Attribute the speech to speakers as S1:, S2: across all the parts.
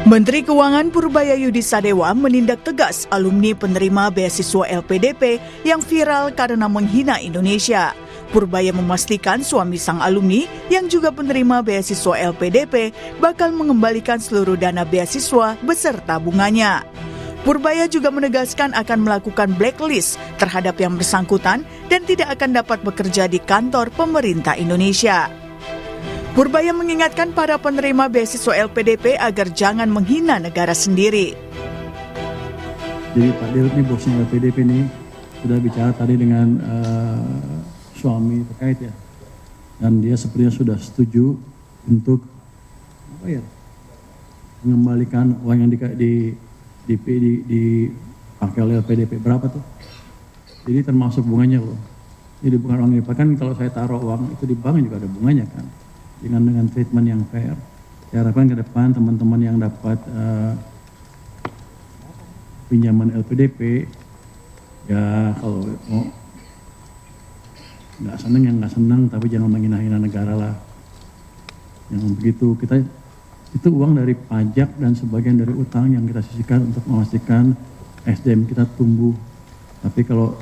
S1: Menteri Keuangan Purbayayudi Sadewa menindak tegas alumni penerima beasiswa LPDP yang viral karena menghina Indonesia. Purbaya memastikan suami sang alumni yang juga penerima beasiswa LPDP bakal mengembalikan seluruh dana beasiswa beserta bunganya. Purbaya juga menegaskan akan melakukan blacklist terhadap yang bersangkutan dan tidak akan dapat bekerja di kantor pemerintah Indonesia. Purbaya mengingatkan para penerima beasiswa LPDP agar jangan menghina negara sendiri.
S2: Jadi Pak Dirut ini bosnya LPDP ini sudah bicara tadi dengan suami terkait ya, dan dia sepertinya sudah setuju untuk mengembalikan uang yang dipakai oleh LPDP. Berapa tuh? Jadi termasuk bunganya loh. Jadi bukan uang dipakai, kan kalau saya taruh uang itu di bank juga ada bunganya kan. Dengan treatment yang fair. Saya harapkan ke depan teman-teman yang dapat pinjaman LPDP, ya kalau mau nggak senang ya nggak senang, tapi jangan menghina-hina negara lah. Yang begitu, kita itu uang dari pajak dan sebagian dari utang yang kita sisihkan untuk memastikan SDM kita tumbuh. Tapi kalau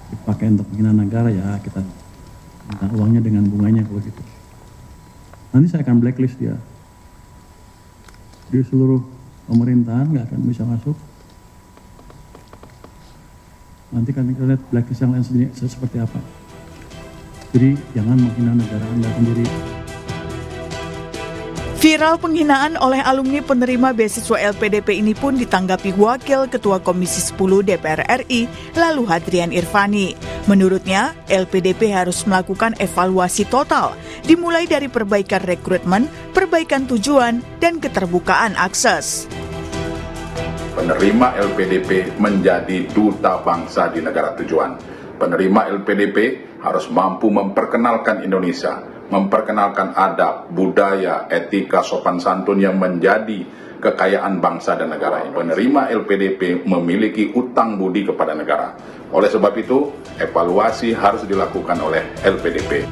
S2: dipakai untuk menghina negara, ya kita minta uangnya dengan bunganya kalau gitu. Nanti saya akan blacklist dia. Di seluruh pemerintahan nggak akan bisa masuk. Nanti kan kita lihat blacklist yang lain seperti apa. Jadi jangan menghina negara Anda sendiri.
S1: Viral penghinaan oleh alumni penerima beasiswa LPDP ini pun ditanggapi Wakil Ketua Komisi 10 DPR RI, Lalu Hadrian Irfani. Menurutnya, LPDP harus melakukan evaluasi total, dimulai dari perbaikan rekrutmen, perbaikan tujuan, dan keterbukaan akses.
S3: Penerima LPDP menjadi duta bangsa di negara tujuan. Penerima LPDP harus mampu memperkenalkan Indonesia, memperkenalkan adab, budaya, etika, sopan santun yang menjadi kekayaan bangsa dan negara. Penerima LPDP memiliki utang budi kepada negara. Oleh sebab itu, evaluasi harus dilakukan oleh LPDP.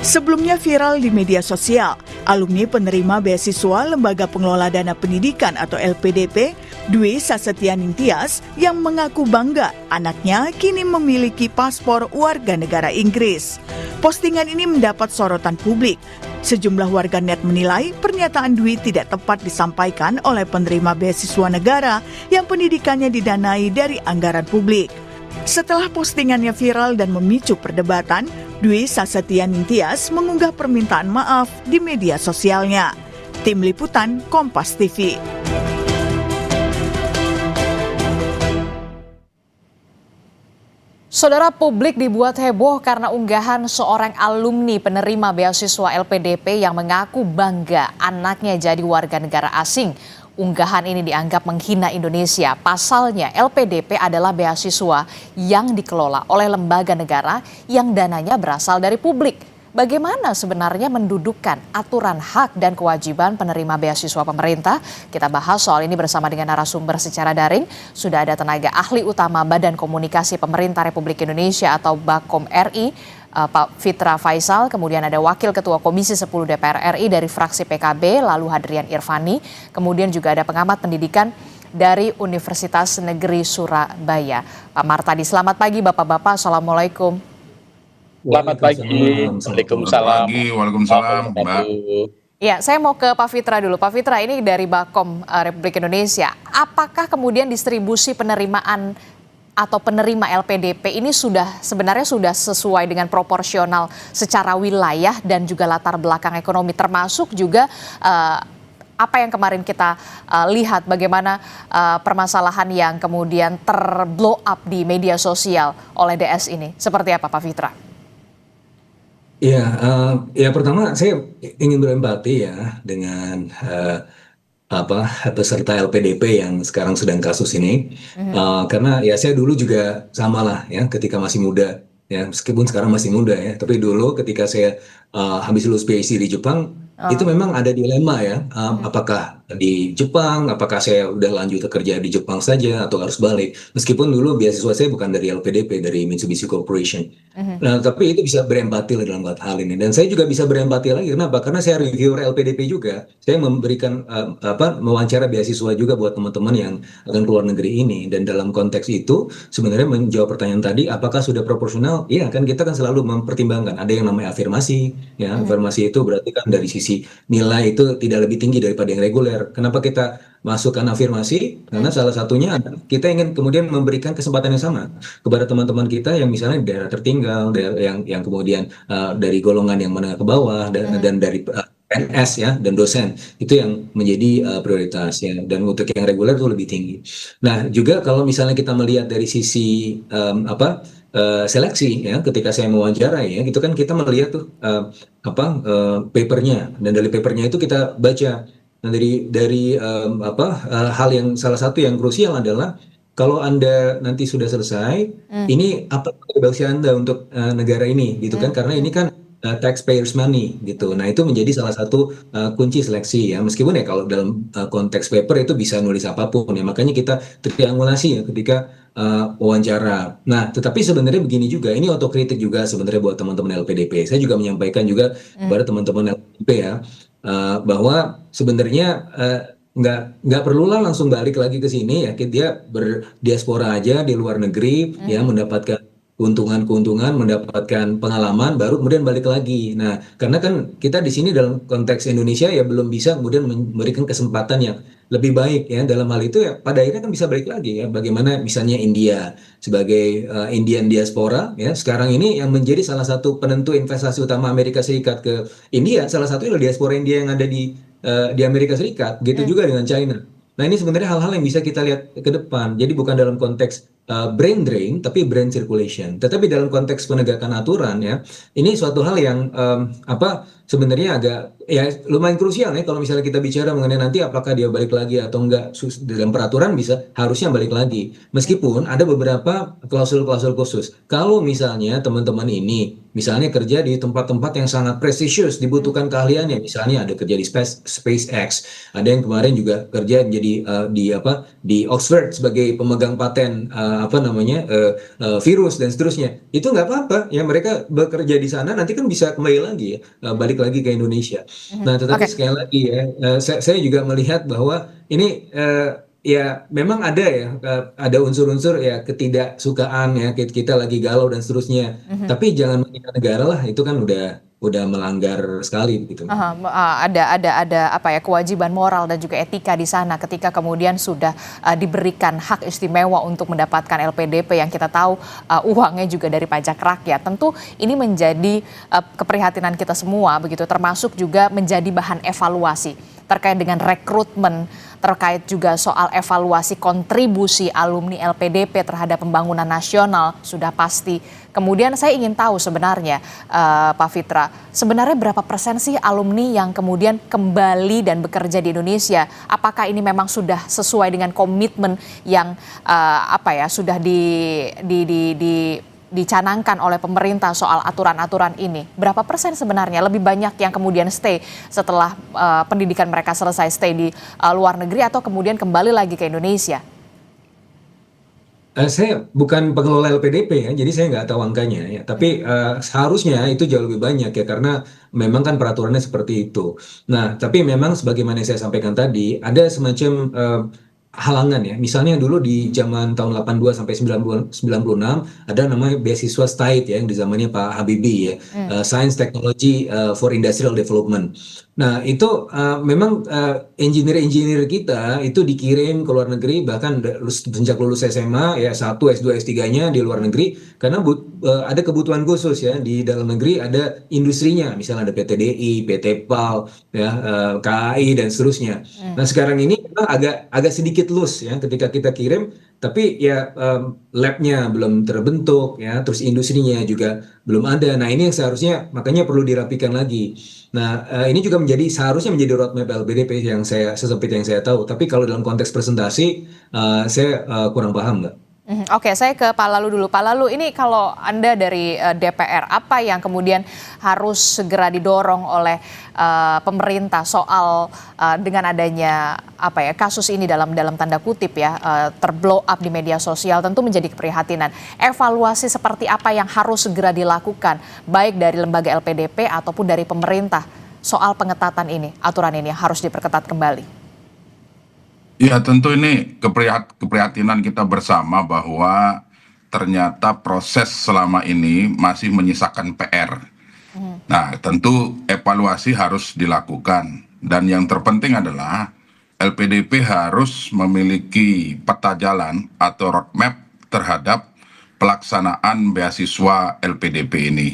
S1: Sebelumnya viral di media sosial, alumni penerima beasiswa Lembaga Pengelola Dana Pendidikan atau LPDP, Dwi Sasetyaning Tias, yang mengaku bangga anaknya kini memiliki paspor warga negara Inggris. Postingan ini mendapat sorotan publik. Sejumlah warganet menilai pernyataan Dwi tidak tepat disampaikan oleh penerima beasiswa negara yang pendidikannya didanai dari anggaran publik. Setelah postingannya viral dan memicu perdebatan, Dwi Sasetyaning Tias mengunggah permintaan maaf di media sosialnya. Tim Liputan Kompas TV.
S4: Saudara, publik dibuat heboh karena unggahan seorang alumni penerima beasiswa LPDP yang mengaku bangga anaknya jadi warga negara asing. Unggahan ini dianggap menghina Indonesia. Pasalnya LPDP adalah beasiswa yang dikelola oleh lembaga negara yang dananya berasal dari publik. Bagaimana sebenarnya mendudukkan aturan hak dan kewajiban penerima beasiswa pemerintah? Kita bahas soal ini bersama dengan narasumber secara daring. Sudah ada tenaga ahli utama Badan Komunikasi Pemerintah Republik Indonesia atau Bakom RI, Pak Fitra Faisal. Kemudian ada Wakil Ketua Komisi 10 DPR RI dari fraksi PKB, Lalu Hadrian Irfani. Kemudian juga ada pengamat pendidikan dari Universitas Negeri Surabaya, Pak Martadi. Selamat pagi Bapak-Bapak, Assalamualaikum.
S5: Selamat pagi. Waalaikumsalam.
S3: Waalaikumsalam, Mbak.
S4: Ya, saya mau ke Pak Fitra dulu. Pak Fitra, ini dari Bakom Republik Indonesia. Apakah kemudian distribusi penerimaan atau penerima LPDP ini sebenarnya sudah sesuai dengan proporsional secara wilayah dan juga latar belakang ekonomi, termasuk juga apa yang kemarin kita lihat bagaimana permasalahan yang kemudian terblow up di media sosial oleh DS ini. Seperti apa Pak Fitra?
S5: Ya, pertama saya ingin berempati ya dengan peserta LPDP yang sekarang sedang kasus ini, karena ya saya dulu juga sama lah ya ketika masih muda ya, meskipun sekarang masih muda ya, tapi dulu ketika saya habis lulus PhD di Jepang, itu memang ada dilema ya, apakah di Jepang, apakah saya udah lanjut kerja di Jepang saja atau harus balik. Meskipun dulu beasiswa saya bukan dari LPDP, dari Mitsubishi Corporation. Nah, tapi itu bisa berempati lah dalam hal ini. Dan saya juga bisa berempati lagi, kenapa? Karena saya reviewer LPDP juga. Saya memberikan mewawancara beasiswa juga buat teman-teman yang akan keluar negeri ini. Dan dalam konteks itu, sebenarnya menjawab pertanyaan tadi, apakah sudah proporsional? Iya, kan kita kan selalu mempertimbangkan. Ada yang namanya afirmasi, ya. Afirmasi itu berarti kan dari sisi nilai itu tidak lebih tinggi daripada yang reguler. Kenapa kita masukkan afirmasi? Karena salah satunya adalah kita ingin kemudian memberikan kesempatan yang sama kepada teman-teman kita yang misalnya di daerah tertinggal, yang kemudian dari golongan yang menengah ke bawah dan dari PNS ya dan dosen itu yang menjadi prioritas ya, dan untuk yang reguler itu lebih tinggi. Nah juga kalau misalnya kita melihat dari sisi seleksi ya, ketika saya mewawancarai ya, itu kan kita melihat tuh papernya, dan dari papernya itu kita baca. Nah dari hal yang salah satu yang krusial adalah kalau Anda nanti sudah selesai, ini apa kontribusi Anda untuk negara ini, gitu kan? Karena ini kan taxpayers money, gitu. Nah itu menjadi salah satu kunci seleksi ya. Meskipun ya kalau dalam konteks paper itu bisa nulis apapun ya. Makanya kita triangulasi ya ketika wawancara. Nah, tetapi sebenarnya begini juga, ini otokritik juga sebenarnya buat teman-teman LPDP. Saya juga menyampaikan juga kepada teman-teman LPDP ya, bahwa sebenarnya nggak perlulah langsung balik lagi ke sini ya, dia berdiaspora aja di luar negeri ya, mendapatkan keuntungan-keuntungan, mendapatkan pengalaman, baru kemudian balik lagi. Nah, karena kan kita di sini dalam konteks Indonesia ya belum bisa kemudian memberikan kesempatan yang lebih baik ya dalam hal itu ya, pada akhirnya kan bisa balik lagi ya. Bagaimana misalnya India sebagai Indian diaspora ya, sekarang ini yang menjadi salah satu penentu investasi utama Amerika Serikat ke India, salah satunya adalah diaspora India yang ada di Amerika Serikat, gitu juga dengan China. Nah ini sebenarnya hal-hal yang bisa kita lihat ke depan. Jadi bukan dalam konteks brain drain, tapi brain circulation. Tetapi dalam konteks penegakan aturan ya, ini suatu hal yang sebenarnya agak ya lumayan krusial ya, kalau misalnya kita bicara mengenai nanti apakah dia balik lagi atau enggak. Dalam peraturan bisa harusnya balik lagi. Meskipun ada beberapa klausul-klausul khusus. Kalau misalnya teman-teman ini misalnya kerja di tempat-tempat yang sangat prestisius, dibutuhkan keahliannya, misalnya ada kerja di SpaceX, ada yang kemarin juga kerja jadi di Oxford sebagai pemegang paten virus dan seterusnya, itu nggak apa-apa ya, mereka bekerja di sana nanti kan bisa kembali lagi ya, balik lagi ke Indonesia. Nah tetapi sekali lagi ya, saya juga melihat bahwa ini ya memang ada unsur-unsur ya ketidaksukaan ya, kita lagi galau dan seterusnya, tapi jangan menghina negara lah, itu kan udah melanggar sekali gitu.
S4: Ada apa ya, kewajiban moral dan juga etika di sana ketika kemudian sudah diberikan hak istimewa untuk mendapatkan LPDP yang kita tahu uangnya juga dari pajak rakyat. Tentu ini menjadi keprihatinan kita semua begitu, termasuk juga menjadi bahan evaluasi terkait dengan rekrutmen, terkait juga soal evaluasi kontribusi alumni LPDP terhadap pembangunan nasional sudah pasti. Kemudian saya ingin tahu sebenarnya Pak Fitra, sebenarnya berapa persen sih alumni yang kemudian kembali dan bekerja di Indonesia? Apakah ini memang sudah sesuai dengan komitmen yang sudah dicanangkan oleh pemerintah soal aturan-aturan ini? Berapa persen sebenarnya lebih banyak yang kemudian stay setelah pendidikan mereka selesai, stay di luar negeri atau kemudian kembali lagi ke Indonesia?
S5: Saya bukan pengelola LPDP ya, jadi saya nggak tahu angkanya ya. Tapi seharusnya itu jauh lebih banyak ya, karena memang kan peraturannya seperti itu. Nah, tapi memang sebagaimana saya sampaikan tadi, ada semacam halangan ya. Misalnya dulu di zaman tahun 82 sampai 96 ada namanya beasiswa STAID ya, yang di zamannya Pak Habibie ya, Science Technology for Industrial Development. Nah itu memang engineer-engineer kita itu dikirim ke luar negeri, bahkan sejak lulus SMA ya, S1, S2, S3-nya di luar negeri, karena ada kebutuhan khusus ya, di dalam negeri ada industrinya, misalnya ada PT DI, PT PAL, ya, KAI dan seterusnya. Nah sekarang ini memang agak sedikit loose ya ketika kita kirim, tapi ya labnya belum terbentuk ya, terus industrinya juga belum ada. Nah ini yang seharusnya makanya perlu dirapikan lagi. Nah ini juga seharusnya menjadi roadmap LPDP yang seperti yang saya tahu. Tapi kalau dalam konteks presentasi saya kurang paham, Mbak.
S4: Oke, saya ke Pak Lalu dulu. Pak Lalu, ini kalau Anda dari DPR, apa yang kemudian harus segera didorong oleh pemerintah soal dengan adanya kasus ini dalam tanda kutip ya, terblow up di media sosial, tentu menjadi keprihatinan. Evaluasi seperti apa yang harus segera dilakukan, baik dari lembaga LPDP ataupun dari pemerintah soal pengetatan ini, aturan ini harus diperketat kembali?
S3: Ya, tentu ini keprihatinan kita bersama bahwa ternyata proses selama ini masih menyisakan PR. Nah, tentu evaluasi harus dilakukan. Dan yang terpenting adalah LPDP harus memiliki peta jalan atau roadmap terhadap pelaksanaan beasiswa LPDP ini.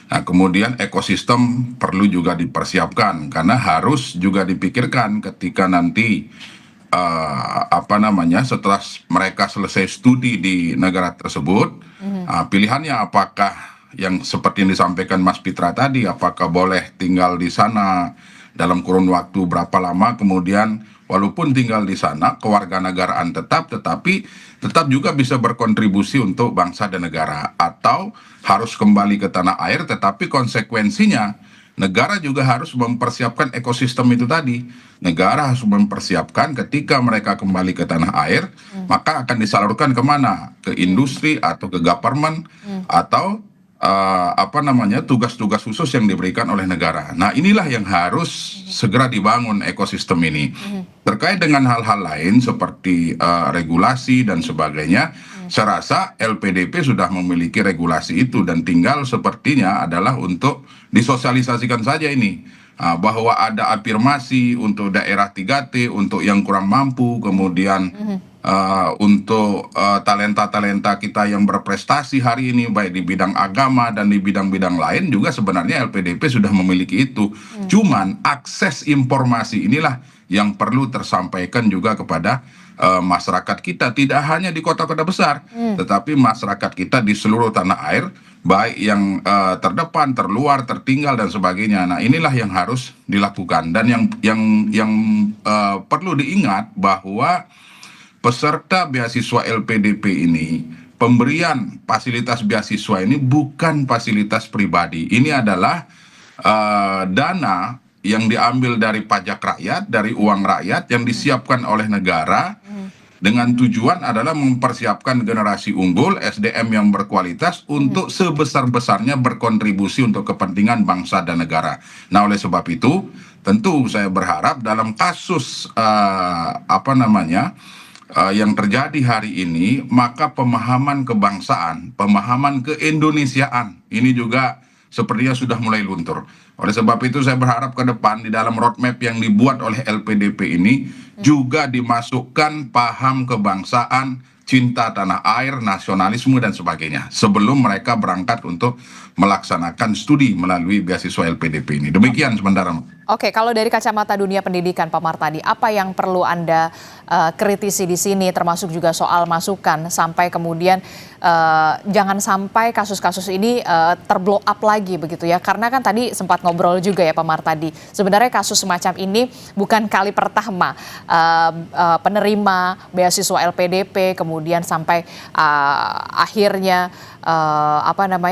S3: Nah, kemudian ekosistem perlu juga dipersiapkan karena harus juga dipikirkan ketika nanti setelah mereka selesai studi di negara tersebut, pilihannya apakah yang seperti yang disampaikan Mas Pitra tadi, apakah boleh tinggal di sana dalam kurun waktu berapa lama, kemudian walaupun tinggal di sana kewarganegaraan tetapi tetap juga bisa berkontribusi untuk bangsa dan negara, atau harus kembali ke tanah air tetapi konsekuensinya negara juga harus mempersiapkan ekosistem itu tadi. Negara harus mempersiapkan ketika mereka kembali ke tanah air, maka akan disalurkan kemana? Ke industri atau ke government, atau tugas-tugas khusus yang diberikan oleh negara. Nah, inilah yang harus segera dibangun ekosistem ini. Terkait dengan hal-hal lain seperti regulasi dan sebagainya, saya rasa LPDP sudah memiliki regulasi itu dan tinggal sepertinya adalah untuk disosialisasikan saja ini, bahwa ada afirmasi untuk daerah 3T, untuk yang kurang mampu, kemudian untuk talenta-talenta kita yang berprestasi hari ini baik di bidang agama dan di bidang-bidang lain juga sebenarnya LPDP sudah memiliki itu. Cuman akses informasi inilah yang perlu tersampaikan juga kepada masyarakat kita, tidak hanya di kota-kota besar, tetapi masyarakat kita di seluruh tanah air, baik yang terdepan, terluar, tertinggal dan sebagainya. Nah, inilah yang harus dilakukan. Dan yang perlu diingat bahwa peserta beasiswa LPDP ini, pemberian fasilitas beasiswa ini bukan fasilitas pribadi. Ini adalah dana yang diambil dari pajak rakyat, dari uang rakyat yang disiapkan oleh negara dengan tujuan adalah mempersiapkan generasi unggul, SDM yang berkualitas untuk sebesar-besarnya berkontribusi untuk kepentingan bangsa dan negara. Nah, oleh sebab itu, tentu saya berharap dalam kasus yang terjadi hari ini, maka pemahaman kebangsaan, pemahaman keindonesiaan ini juga sepertinya sudah mulai luntur. Oleh sebab itu saya berharap ke depan di dalam roadmap yang dibuat oleh LPDP ini juga dimasukkan paham kebangsaan, cinta tanah air, nasionalisme dan sebagainya sebelum mereka berangkat untuk melaksanakan studi melalui beasiswa LPDP ini. Demikian sementara.
S4: Oke, kalau dari kacamata dunia pendidikan, Pak Martadi, apa yang perlu Anda kritisi di sini, termasuk juga soal masukan sampai kemudian jangan sampai kasus-kasus ini terblow up lagi begitu ya? Karena kan tadi sempat ngobrol juga ya Pak Martadi, sebenarnya kasus semacam ini bukan kali pertama penerima beasiswa LPDP kemudian sampai akhirnya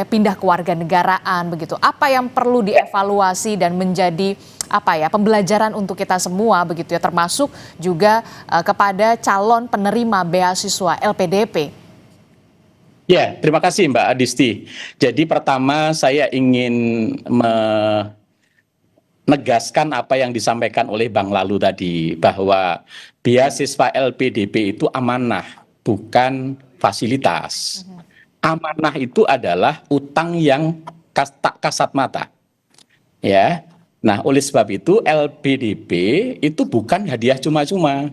S4: pindah kewarganegaraan begitu. Apa yang perlu dievaluasi dan menjadi pembelajaran untuk kita semua begitu ya, termasuk juga kepada calon penerima beasiswa LPDP.
S6: Ya, terima kasih Mbak Adisti. Jadi pertama saya ingin menegaskan apa yang disampaikan oleh Bang Lalu tadi, bahwa beasiswa LPDP itu amanah, bukan fasilitas. Amanah itu adalah utang yang tak kasat mata. Ya. Nah, oleh sebab itu LPDP itu bukan hadiah cuma-cuma.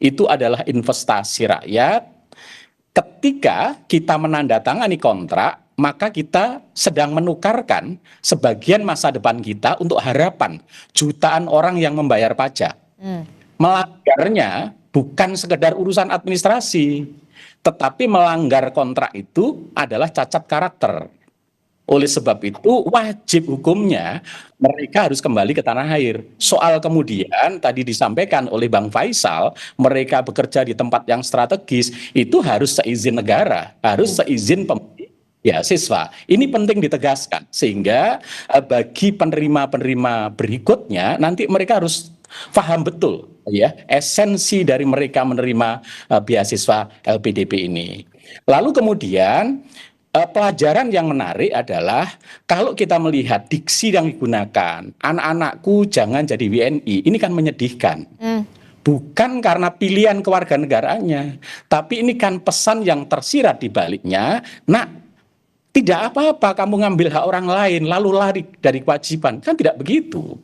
S6: Itu adalah investasi rakyat. Ketika kita menandatangani kontrak, maka kita sedang menukarkan sebagian masa depan kita untuk harapan jutaan orang yang membayar pajak. Melanggarnya bukan sekedar urusan administrasi, tetapi melanggar kontrak itu adalah cacat karakter. Oleh sebab itu wajib hukumnya mereka harus kembali ke tanah air. Soal kemudian tadi disampaikan oleh Bang Faisal, mereka bekerja di tempat yang strategis, itu harus seizin negara, harus seizin beasiswa. Ini penting ditegaskan sehingga bagi penerima-penerima berikutnya nanti mereka harus paham betul ya esensi dari mereka menerima beasiswa LPDP ini. Lalu kemudian pelajaran yang menarik adalah kalau kita melihat diksi yang digunakan, anak-anakku jangan jadi WNI, ini kan menyedihkan. Bukan karena pilihan kewarganegaraannya, tapi ini kan pesan yang tersirat di baliknya, nak, tidak apa-apa kamu ngambil hak orang lain lalu lari dari kewajiban, kan tidak begitu.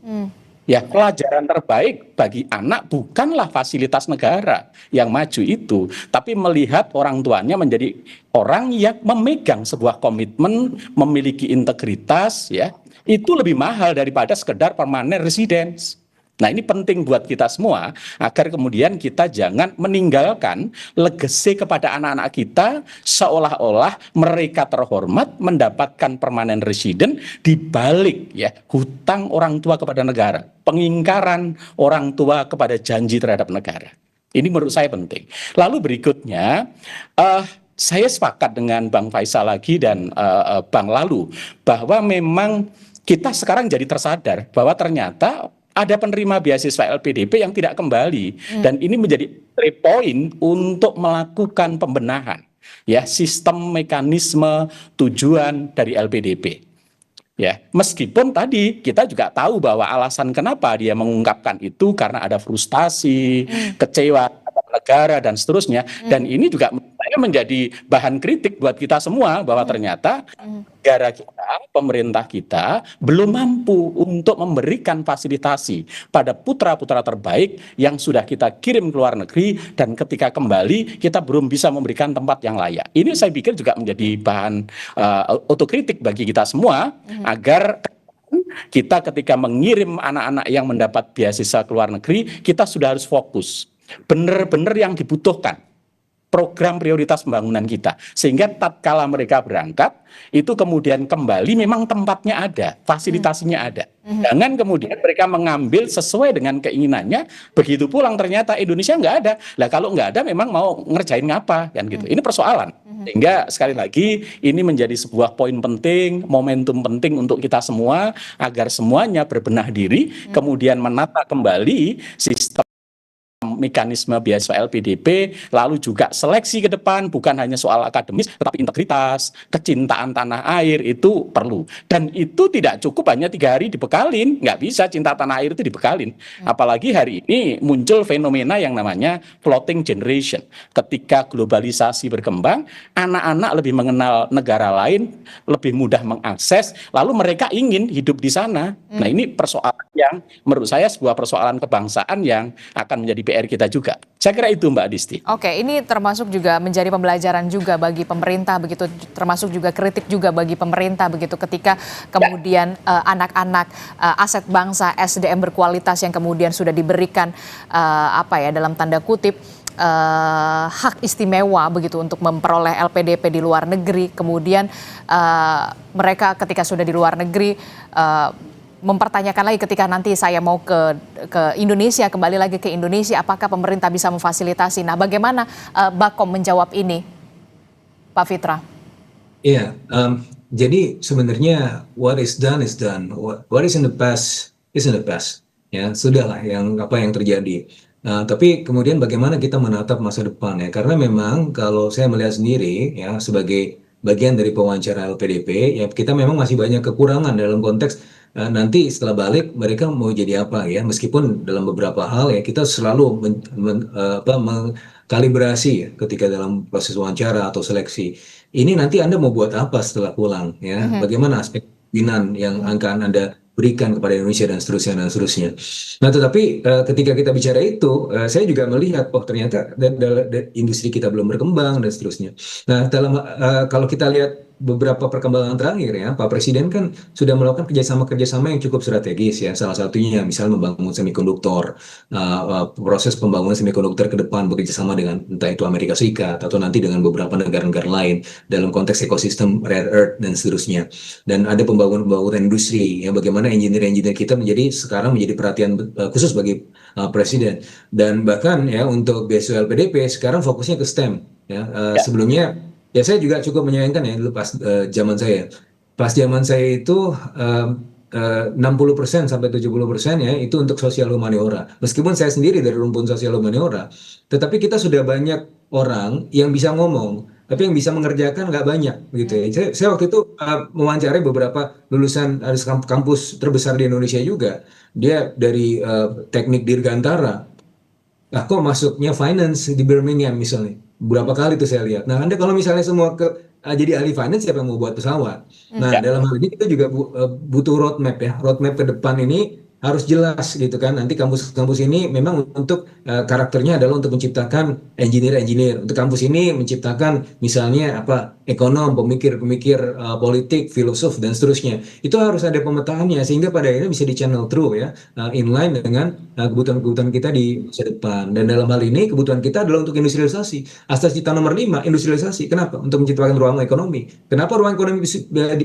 S6: Ya, pelajaran terbaik bagi anak bukanlah fasilitas negara yang maju itu, tapi melihat orang tuanya menjadi orang yang memegang sebuah komitmen, memiliki integritas, ya, itu lebih mahal daripada sekedar permanent residence. Nah, ini penting buat kita semua agar kemudian kita jangan meninggalkan legacy kepada anak-anak kita seolah-olah mereka terhormat mendapatkan permanent resident di balik ya hutang orang tua kepada negara, pengingkaran orang tua kepada janji terhadap negara. Ini menurut saya penting. Lalu berikutnya saya sepakat dengan Bang Faisal lagi dan Bang Lalu bahwa memang kita sekarang jadi tersadar bahwa ternyata ada penerima beasiswa LPDP yang tidak kembali dan ini menjadi point untuk melakukan pembenahan ya sistem mekanisme tujuan dari LPDP. Ya, meskipun tadi kita juga tahu bahwa alasan kenapa dia mengungkapkan itu karena ada frustasi, kecewa terhadap negara dan seterusnya. Dan ini juga menjadi bahan kritik buat kita semua bahwa ternyata negara kita, pemerintah kita belum mampu untuk memberikan fasilitasi pada putra-putra terbaik yang sudah kita kirim ke luar negeri dan ketika kembali kita belum bisa memberikan tempat yang layak. Ini saya pikir juga menjadi bahan otokritik bagi kita semua agar kita ketika mengirim anak-anak yang mendapat beasiswa ke luar negeri, kita sudah harus fokus benar-benar yang dibutuhkan program prioritas pembangunan kita sehingga tatkala mereka berangkat itu kemudian kembali memang tempatnya ada, fasilitasinya ada. Jangan kemudian mereka mengambil sesuai dengan keinginannya, begitu pulang ternyata Indonesia nggak ada. Lah kalau nggak ada memang mau ngerjain ngapa kan gitu. Ini persoalan. Sehingga sekali lagi ini menjadi sebuah poin penting, momentum penting untuk kita semua agar semuanya berbenah diri, kemudian menata kembali sistem mekanisme beasiswa LPDP, lalu juga seleksi ke depan bukan hanya soal akademis tetapi integritas, kecintaan tanah air itu perlu dan itu tidak cukup hanya 3 hari dibekalin, nggak bisa cinta tanah air itu dibekalin. Apalagi hari ini muncul fenomena yang namanya floating generation. Ketika globalisasi berkembang, anak-anak lebih mengenal negara lain, lebih mudah mengakses, lalu mereka ingin hidup di sana. Nah, ini persoalan yang menurut saya sebuah persoalan kebangsaan yang akan menjadi PR kita juga. Saya kira itu Mbak Disti.
S4: Oke, ini termasuk juga menjadi pembelajaran juga bagi pemerintah begitu, termasuk juga kritik juga bagi pemerintah begitu ketika kemudian anak-anak aset bangsa SDM berkualitas yang kemudian sudah diberikan dalam tanda kutip hak istimewa begitu untuk memperoleh LPDP di luar negeri, kemudian mereka ketika sudah di luar negeri mempertanyakan lagi ketika nanti saya mau ke Indonesia, kembali lagi ke Indonesia, apakah pemerintah bisa memfasilitasi? Nah, bagaimana Bakom menjawab ini, Pak Fitra?
S5: Iya, jadi sebenarnya what is done is done, what is in the past is in the past. Ya, sudahlah yang terjadi. Tapi kemudian bagaimana kita menatap masa depan ya? Karena memang kalau saya melihat sendiri ya sebagai bagian dari pewawancara LPDP, ya kita memang masih banyak kekurangan dalam konteks nanti setelah balik mereka mau jadi apa ya, meskipun dalam beberapa hal ya kita selalu mengkalibrasi ya, ketika dalam proses wawancara atau seleksi. Ini nanti Anda mau buat apa setelah pulang ya, bagaimana aspek pembinaan yang akan Anda berikan kepada Indonesia dan seterusnya dan seterusnya. Nah, tetapi ketika kita bicara itu, saya juga melihat ternyata industri kita belum berkembang dan seterusnya. Nah, kalau kita lihat beberapa perkembangan terakhir ya, Pak Presiden kan sudah melakukan kerjasama-kerjasama yang cukup strategis ya. Salah satunya misalnya membangun semikonduktor, proses pembangunan semikonduktor ke depan bekerjasama dengan entah itu Amerika Serikat atau nanti dengan beberapa negara-negara lain dalam konteks ekosistem rare earth dan seterusnya. Dan ada pembangunan industri ya, bagaimana engineer-engineer kita sekarang menjadi perhatian khusus bagi Presiden. Dan bahkan ya untuk beasiswa LPDP sekarang fokusnya ke STEM ya. Sebelumnya ya saya juga cukup menyayangkan ya dulu pas zaman saya. Pas zaman saya itu 60% sampai 70% ya itu untuk sosial humaniora. Meskipun saya sendiri dari rumpun sosial humaniora, tetapi kita sudah banyak orang yang bisa ngomong, tapi yang bisa mengerjakan nggak banyak gitu ya. Saya waktu itu mewawancarai beberapa lulusan kampus terbesar di Indonesia juga. Dia dari teknik dirgantara. Nah, kok masuknya finance di Birmingham misalnya? Berapa kali tuh saya lihat. Nah, Anda kalau misalnya semua jadi ahli finance, siapa yang mau buat pesawat? Nah, dalam hal ini kita juga butuh roadmap ya. Roadmap ke depan ini harus jelas gitu kan. Nanti kampus-kampus ini memang untuk karakternya adalah untuk menciptakan engineer-engineer. Untuk kampus ini menciptakan misalnya ekonom, pemikir-pemikir politik, filosof dan seterusnya. Itu harus ada pemetaannya sehingga pada akhirnya bisa di channel through ya, inline dengan kebutuhan-kebutuhan kita di masa depan. Dan dalam hal ini kebutuhan kita adalah untuk industrialisasi. Asas cita nomor 5, industrialisasi. Kenapa? Untuk menciptakan ruang ekonomi. Kenapa ruang ekonomi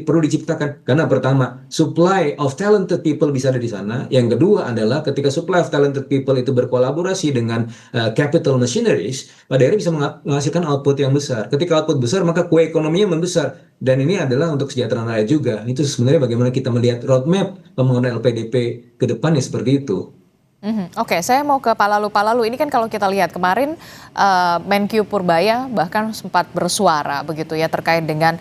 S5: perlu diciptakan? Karena pertama, supply of talented people bisa ada di sana. Yang kedua adalah ketika supply of talented people itu berkolaborasi dengan capital machineries, pada akhirnya bisa menghasilkan output yang besar. Ketika output besar, maka kue ekonominya membesar. Dan ini adalah untuk kesejahteraan rakyat juga. Itu sebenarnya bagaimana kita melihat roadmap pembangunan LPDP ke depan ya seperti itu.
S4: Oke, saya mau ke Pak Lalu. Pak Lalu, ini kan kalau kita lihat kemarin Menkyu Purbaya bahkan sempat bersuara begitu ya terkait dengan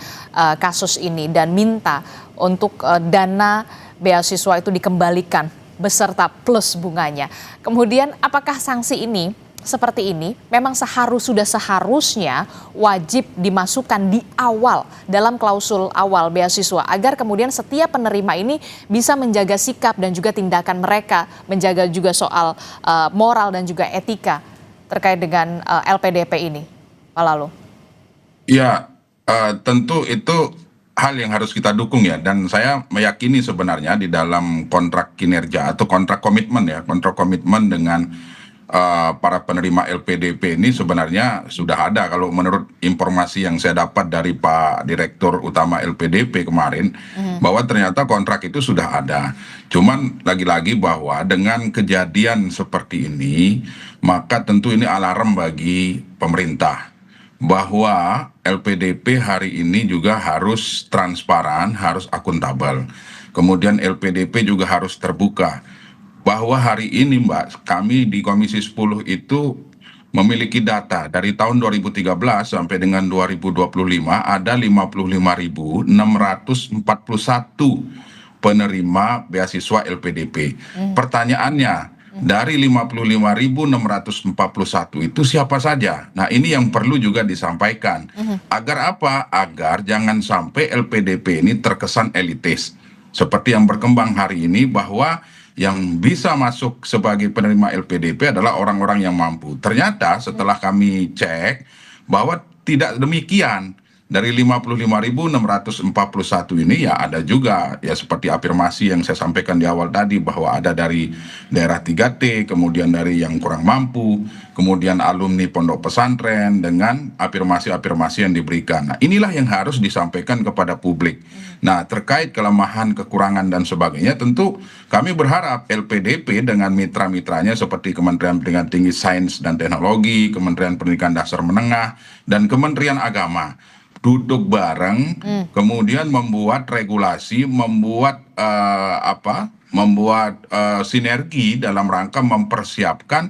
S4: kasus ini dan minta untuk dana beasiswa itu dikembalikan beserta plus bunganya. Kemudian apakah sanksi ini seperti ini memang sudah seharusnya wajib dimasukkan di awal dalam klausul awal beasiswa agar kemudian setiap penerima ini bisa menjaga sikap dan juga tindakan mereka, menjaga juga soal moral dan juga etika terkait dengan LPDP ini, Pak Lalu.
S3: Ya, tentu itu hal yang harus kita dukung ya, dan saya meyakini sebenarnya di dalam kontrak kinerja atau kontrak komitmen dengan para penerima LPDP ini sebenarnya sudah ada. Kalau menurut informasi yang saya dapat dari Pak Direktur Utama LPDP kemarin, bahwa ternyata kontrak itu sudah ada. Cuman lagi-lagi bahwa dengan kejadian seperti ini, maka tentu ini alarm bagi pemerintah bahwa LPDP hari ini juga harus transparan, harus akuntabel. Kemudian LPDP juga harus terbuka. Bahwa hari ini Mbak, kami di Komisi 10 itu memiliki data dari tahun 2013 sampai dengan 2025 ada 55.641 penerima beasiswa LPDP. Pertanyaannya, dari 55.641 itu siapa saja? Nah, ini yang perlu juga disampaikan. Agar apa? Agar jangan sampai LPDP ini terkesan elitis. Seperti yang berkembang hari ini bahwa yang bisa masuk sebagai penerima LPDP adalah orang-orang yang mampu. Ternyata setelah kami cek bahwa tidak demikian. Dari 55.641 ini ya ada juga ya seperti afirmasi yang saya sampaikan di awal tadi bahwa ada dari daerah 3T, kemudian dari yang kurang mampu, kemudian alumni pondok pesantren dengan afirmasi-afirmasi yang diberikan. Nah, inilah yang harus disampaikan kepada publik. Nah, terkait kelemahan, kekurangan dan sebagainya, tentu kami berharap LPDP dengan mitra-mitranya seperti Kementerian Pendidikan Tinggi Sains dan Teknologi, Kementerian Pendidikan Dasar Menengah, dan Kementerian Agama duduk bareng, kemudian membuat regulasi, membuat sinergi dalam rangka mempersiapkan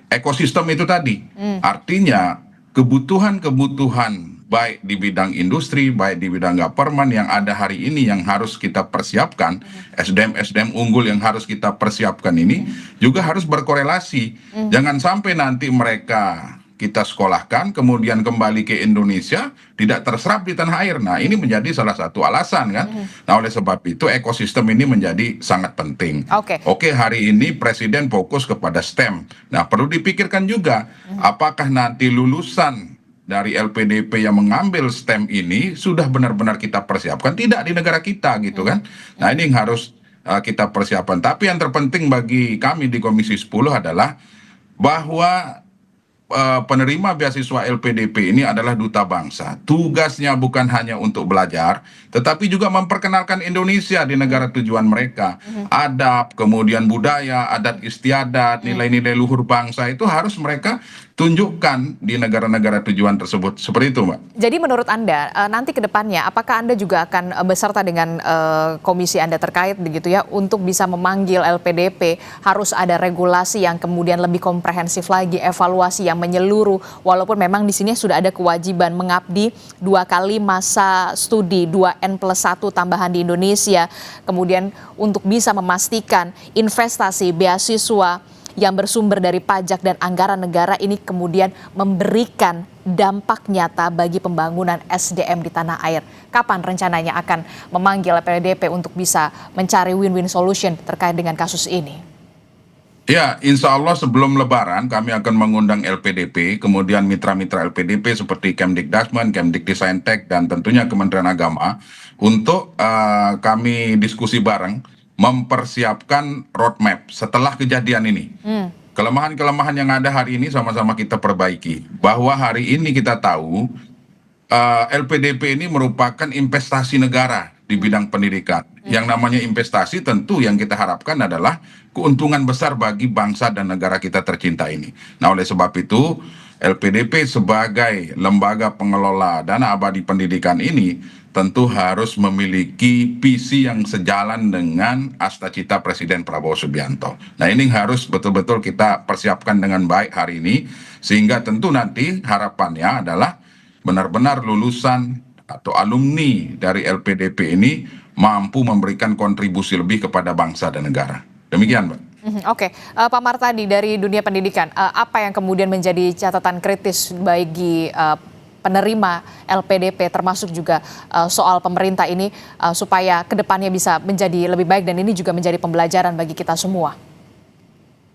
S3: ekosistem itu tadi. Artinya kebutuhan-kebutuhan baik di bidang industri, baik di bidang government yang ada hari ini yang harus kita persiapkan, SDM unggul yang harus kita persiapkan ini juga harus berkorelasi. Jangan sampai nanti mereka kita sekolahkan, kemudian kembali ke Indonesia, tidak terserap di tanah air. Nah, ini menjadi salah satu alasan kan. Nah, oleh sebab itu ekosistem ini menjadi sangat penting. Oke, hari ini Presiden fokus kepada STEM. Nah, perlu dipikirkan juga, apakah nanti lulusan dari LPDP yang mengambil STEM ini sudah benar-benar kita persiapkan, tidak di negara kita gitu kan. Nah ini yang harus kita persiapkan. Tapi yang terpenting bagi kami di Komisi 10 adalah bahwa penerima beasiswa LPDP ini adalah duta bangsa. Tugasnya bukan hanya untuk belajar, tetapi juga memperkenalkan Indonesia di negara tujuan mereka. Adab, kemudian budaya, adat istiadat, nilai-nilai luhur bangsa itu harus mereka tunjukkan di negara-negara tujuan tersebut. Seperti itu, Mbak.
S4: Jadi menurut Anda, nanti ke depannya, apakah Anda juga akan beserta dengan komisi Anda terkait begitu ya, untuk bisa memanggil LPDP, harus ada regulasi yang kemudian lebih komprehensif lagi, evaluasi yang menyeluruh, walaupun memang di sini sudah ada kewajiban mengabdi 2 kali masa studi, 2N+1 tambahan di Indonesia, kemudian untuk bisa memastikan investasi beasiswa yang bersumber dari pajak dan anggaran negara ini kemudian memberikan dampak nyata bagi pembangunan SDM di tanah air. Kapan rencananya akan memanggil LPDP untuk bisa mencari win-win solution terkait dengan kasus ini?
S3: Ya, insya Allah sebelum Lebaran kami akan mengundang LPDP, kemudian mitra-mitra LPDP seperti Kemdikdasmen, Kemdikdesaintek, dan tentunya Kementerian Agama untuk kami diskusi bareng mempersiapkan roadmap setelah kejadian ini. Kelemahan-kelemahan yang ada hari ini sama-sama kita perbaiki. Bahwa hari ini kita tahu LPDP ini merupakan investasi negara di bidang pendidikan. Yang namanya investasi tentu yang kita harapkan adalah keuntungan besar bagi bangsa dan negara kita tercinta ini. Nah, oleh sebab itu LPDP sebagai lembaga pengelola dana abadi pendidikan ini tentu harus memiliki visi yang sejalan dengan asta-cita Presiden Prabowo Subianto. Nah, ini harus betul-betul kita persiapkan dengan baik hari ini, sehingga tentu nanti harapannya adalah benar-benar lulusan atau alumni dari LPDP ini mampu memberikan kontribusi lebih kepada bangsa dan negara. Demikian, Mbak.
S4: Oke, Pak Martadi dari dunia pendidikan, apa yang kemudian menjadi catatan kritis bagi penerima LPDP termasuk juga soal pemerintah ini supaya kedepannya bisa menjadi lebih baik dan ini juga menjadi pembelajaran bagi kita semua?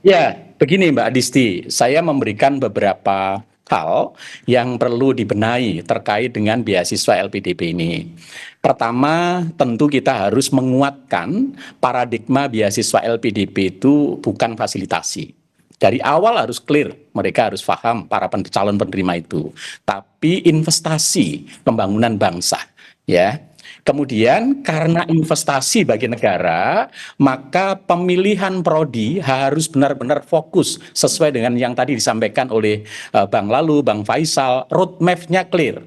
S6: Ya, begini Mbak Adisti, saya memberikan beberapa hal yang perlu dibenahi terkait dengan beasiswa LPDP ini. Pertama, tentu kita harus menguatkan paradigma beasiswa LPDP itu bukan fasilitasi. Dari awal harus clear, mereka harus paham para calon penerima itu. Tapi investasi pembangunan bangsa, ya. Kemudian karena investasi bagi negara, maka pemilihan prodi harus benar-benar fokus sesuai dengan yang tadi disampaikan oleh Bang Lalu, Bang Faisal, roadmap-nya clear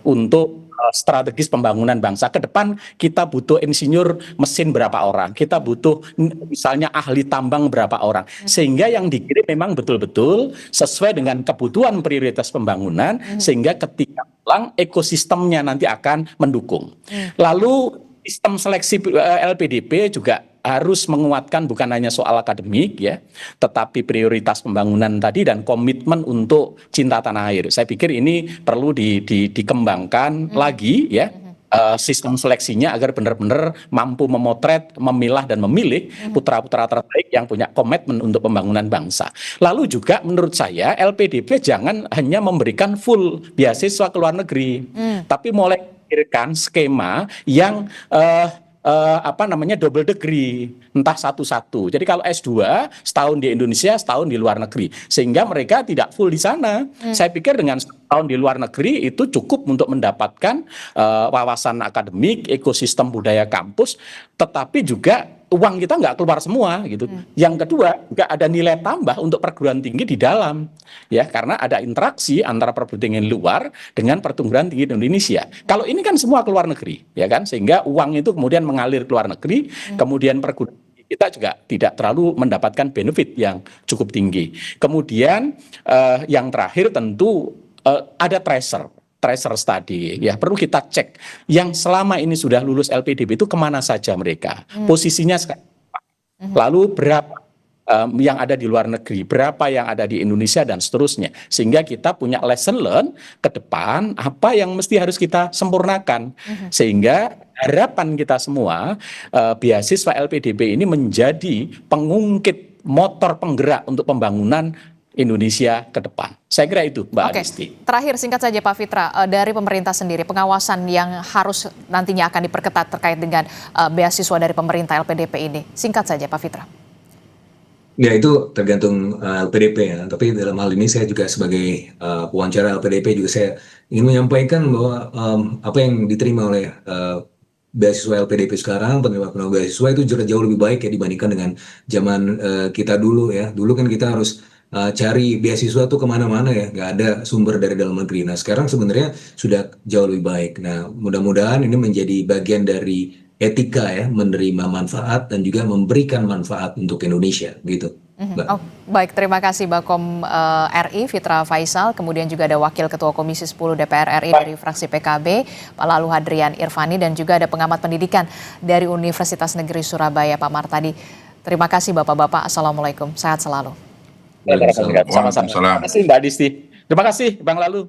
S6: untuk strategis pembangunan bangsa. Ke depan kita butuh insinyur mesin berapa orang, kita butuh misalnya ahli tambang berapa orang, sehingga yang dikirim memang betul-betul sesuai dengan kebutuhan prioritas pembangunan, sehingga ketika pulang ekosistemnya nanti akan mendukung. Lalu sistem seleksi LPDP juga harus menguatkan bukan hanya soal akademik ya, tetapi prioritas pembangunan tadi dan komitmen untuk cinta tanah air. Saya pikir ini perlu dikembangkan lagi ya, sistem seleksinya agar benar-benar mampu memotret, memilah dan memilih putra-putra terbaik yang punya komitmen untuk pembangunan bangsa. Lalu juga menurut saya LPDP jangan hanya memberikan full beasiswa ke luar negeri, tapi mulai memikirkan skema yang double degree, entah satu-satu. Jadi kalau S2 setahun di Indonesia, setahun di luar negeri, sehingga mereka tidak full di sana. Saya pikir dengan setahun di luar negeri itu cukup untuk mendapatkan wawasan akademik, ekosistem budaya kampus, tetapi juga uang kita nggak keluar semua gitu. Yang kedua juga ada nilai tambah untuk perguruan tinggi di dalam, ya, karena ada interaksi antara perguruan tinggi luar dengan perguruan tinggi di Indonesia. Kalau ini kan semua keluar negeri, ya kan, sehingga uang itu kemudian mengalir ke luar negeri, kemudian perguruan tinggi kita juga tidak terlalu mendapatkan benefit yang cukup tinggi. Kemudian yang terakhir tentu ada tracer study, ya perlu kita cek yang selama ini sudah lulus LPDP itu kemana saja mereka, posisinya sekarang, lalu berapa yang ada di luar negeri, berapa yang ada di Indonesia dan seterusnya, sehingga kita punya lesson learn ke depan apa yang mesti harus kita sempurnakan, sehingga harapan kita semua beasiswa LPDP ini menjadi pengungkit motor penggerak untuk pembangunan Indonesia ke depan. Saya kira itu, Mbak
S4: Oke,
S6: Adisti.
S4: terakhir singkat saja Pak Fitra, dari pemerintah sendiri, pengawasan yang harus nantinya akan diperketat terkait dengan beasiswa dari pemerintah LPDP ini. Singkat saja Pak Fitra.
S5: Ya itu tergantung LPDP ya, tapi dalam hal ini saya juga sebagai pewawancara LPDP juga saya ingin menyampaikan bahwa apa yang diterima oleh beasiswa LPDP sekarang, penerima beasiswa itu jauh lebih baik ya dibandingkan dengan zaman kita dulu ya. Dulu kan kita harus cari beasiswa tuh kemana-mana ya, nggak ada sumber dari dalam negeri. Nah sekarang sebenarnya sudah jauh lebih baik. Nah mudah-mudahan ini menjadi bagian dari etika ya, menerima manfaat dan juga memberikan manfaat untuk Indonesia gitu. Mbak.
S4: Oh, baik, terima kasih Bakom RI Fitra Faisal, kemudian juga ada Wakil Ketua Komisi 10 DPR RI dari fraksi PKB, Pak Lalu Hadrian Irvani, dan juga ada pengamat pendidikan dari Universitas Negeri Surabaya, Pak Martadi. Terima kasih Bapak-Bapak, Assalamualaikum, sehat selalu.
S6: Sama-sama. Terima kasih Mbak Adisti. Terima kasih Bang Lalu.